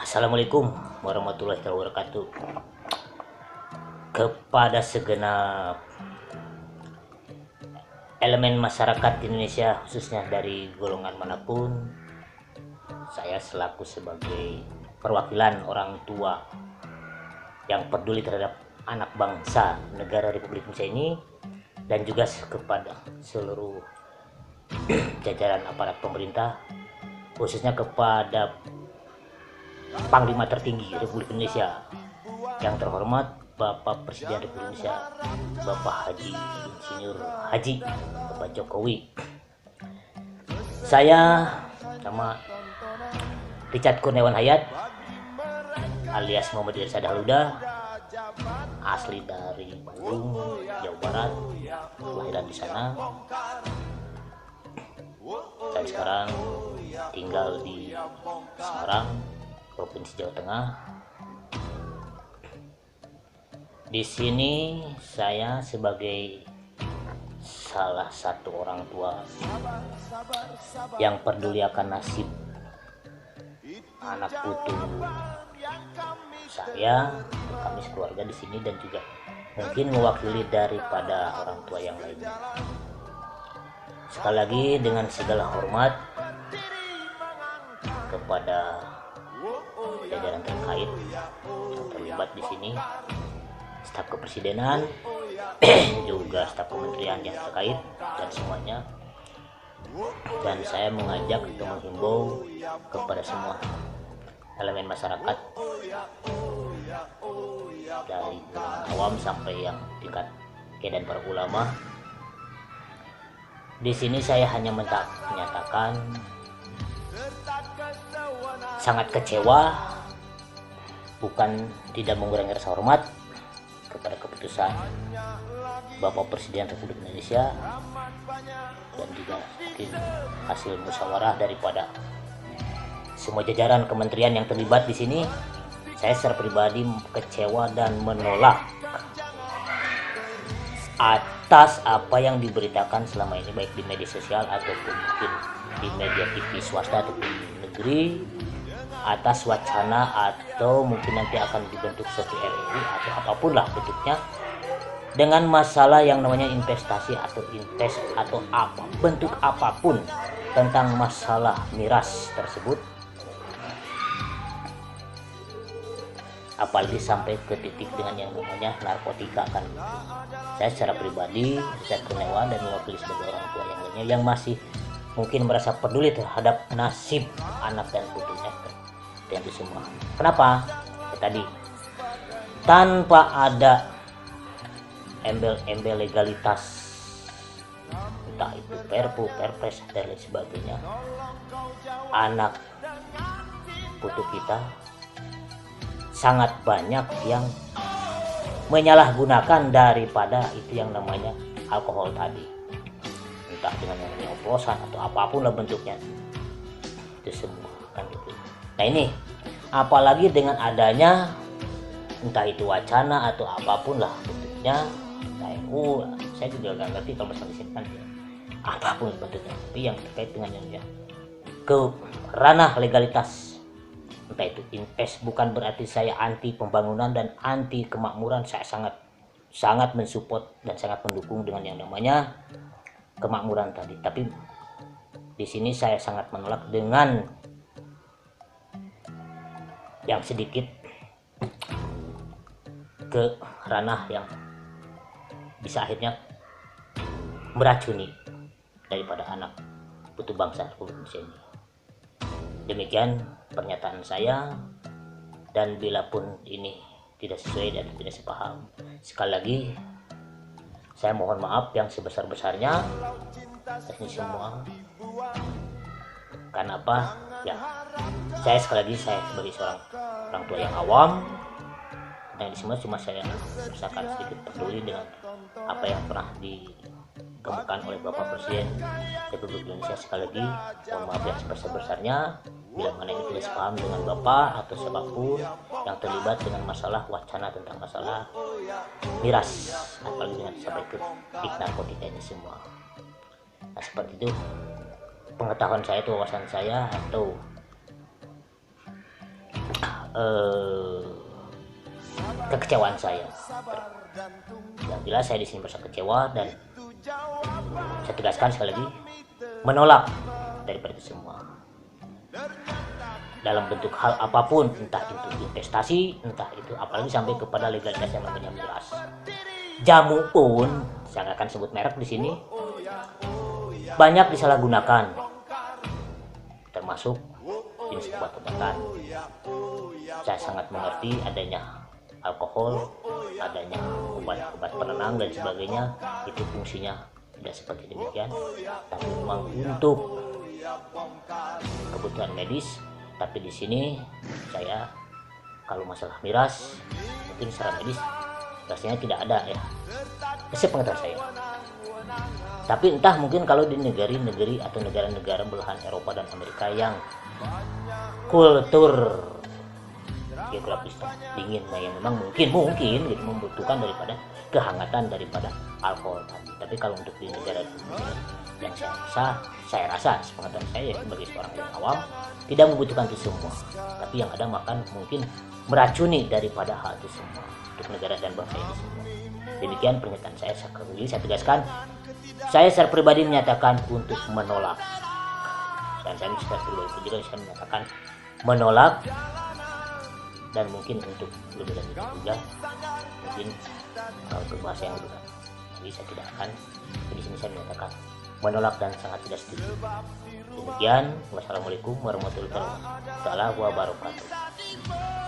Assalamualaikum warahmatullahi wabarakatuh. Kepada segenap elemen masyarakat Indonesia, khususnya dari golongan manapun, saya selaku sebagai perwakilan orang tua yang peduli terhadap anak bangsa negara Republik Indonesia ini, dan juga kepada seluruh jajaran aparat pemerintah, khususnya kepada Panglima tertinggi Republik Indonesia yang terhormat Bapak Presiden Republik Indonesia, Bapak Haji Insinyur Haji Bapak Jokowi. Saya nama Richard Kurniawan Hayat alias Muhammad Irsad Haluda, asli dari Bandung, Jawa Barat, kelahiran di sana, dan sekarang tinggal di Semarang, Provinsi Jawa Tengah. Di sini saya sebagai salah satu orang tua yang peduli akan nasib anak putu saya, kami sekeluarga di sini, dan juga mungkin mewakili daripada orang tua yang lainnya. Sekali lagi dengan segala hormat kepada jajaran terkait yang terlibat di sini, staf kepresidenan, juga staf kementerian yang terkait dan semuanya. Dan saya mengajak untuk menghimbau kepada semua elemen masyarakat dari awam sampai yang tingkat dan para ulama. Di sini saya hanya menyatakan sangat kecewa, bukan tidak mengurangi rasa hormat kepada keputusan Bapak Presiden Republik Indonesia, dan juga hasil musyawarah daripada semua jajaran kementerian yang terlibat di sini. Saya secara pribadi kecewa dan menolak atas apa yang diberitakan selama ini, baik di media sosial ataupun mungkin di media TV swasta ataupun negeri, atas wacana atau mungkin nanti akan dibentuk suatu RUU atau apapun lah bentuknya, dengan masalah yang namanya investasi atau apa bentuk apapun tentang masalah miras tersebut, apalagi sampai ke titik dengan yang namanya narkotika kan. Saya secara pribadi, Richard Kurniawan, dan mewakili sebagai orang tua yang lainnya yang masih mungkin merasa peduli terhadap nasib anak dan putunya, dan itu semua. Kenapa? Ya, tadi tanpa ada embel-embel legalitas, entah itu perpu, perpres dan lain sebagainya, anak putu kita sangat banyak yang menyalahgunakan daripada itu yang namanya alkohol tadi, entah dengan yang namanya oplosan atau apapun lah bentuknya, itu semua kan gitu. Nah ini apalagi dengan adanya entah itu wacana atau apapun lah bentuknya, saya juga nggak ngerti kalau misalnya disini apapun bentuknya, tapi yang terkait dengan yang ke ranah legalitas, entah itu invest, bukan berarti saya anti pembangunan dan anti kemakmuran. Saya sangat mensupport dan sangat mendukung dengan yang namanya kemakmuran tadi, tapi di sini saya sangat menolak dengan yang sedikit ke ranah yang bisa akhirnya meracuni daripada anak putu bangsa Republik Indonesia ini. Demikian pernyataan saya, dan bila pun ini tidak sesuai dan tidak sepaham, sekali lagi saya mohon maaf yang sebesar-besarnya atas ini semua. Karena apa? Ya, saya sekali lagi, saya sebagai seorang orang tua yang awam, dan di semua cuma saya merasakan sedikit peduli dengan apa yang pernah dikemukakan oleh Bapak Presiden Republik Indonesia. Sekali lagi mohon maaf yang sebesar-besarnya bila mana ini tidak sepaham dengan Bapak atau siapapun yang terlibat dengan masalah wacana tentang masalah miras, apalagi dengan sampai ke narkotika ini semua. Nah seperti itu pengetahuan saya, itu wawasan saya, atau kekecewaan saya. Yang jelas saya di sini merasa kecewa dan saya tegaskan sekali lagi menolak daripada itu semua. Dalam bentuk hal apapun, entah itu investasi, entah itu apalagi sampai kepada legalitas yang namanya miras. Jamu pun, saya akan sebut merek di sini, banyak disalahgunakan, termasuk jenis obat-obatan. Saya sangat mengerti adanya alkohol, adanya obat-obat penenang dan sebagainya, itu fungsinya tidak seperti demikian, tapi memang untuk kebutuhan medis. Tapi di sini saya kalau masalah miras mungkin secara medis rasanya tidak ada ya, sepengetahuan saya. Tapi entah mungkin kalau di negeri-negeri atau negara-negara belahan Eropa dan Amerika yang kultur geografis dingin, nah yang memang mungkin gitu membutuhkan daripada kehangatan daripada alkohol tadi. Tapi kalau untuk di negara yang saya rasa sepengetahuan saya sebagai seorang yang awam tidak membutuhkan itu semua. Tapi yang ada makan mungkin meracuni daripada hal itu semua untuk negara dan bangsa ini semua. Demikian pernyataan saya. Sekali lagi saya tegaskan, saya secara pribadi menyatakan untuk menolak. Dan saya secara pribadi juga saya menyatakan menolak. Dan mungkin untuk lebih lanjut juga mungkin kalau ke bahasa yang lebih jadi saya tidak akan. Di sini saya menyatakan menolak dan sangat tidak setuju. Demikian, wassalamualaikum warahmatullahi wabarakatuh.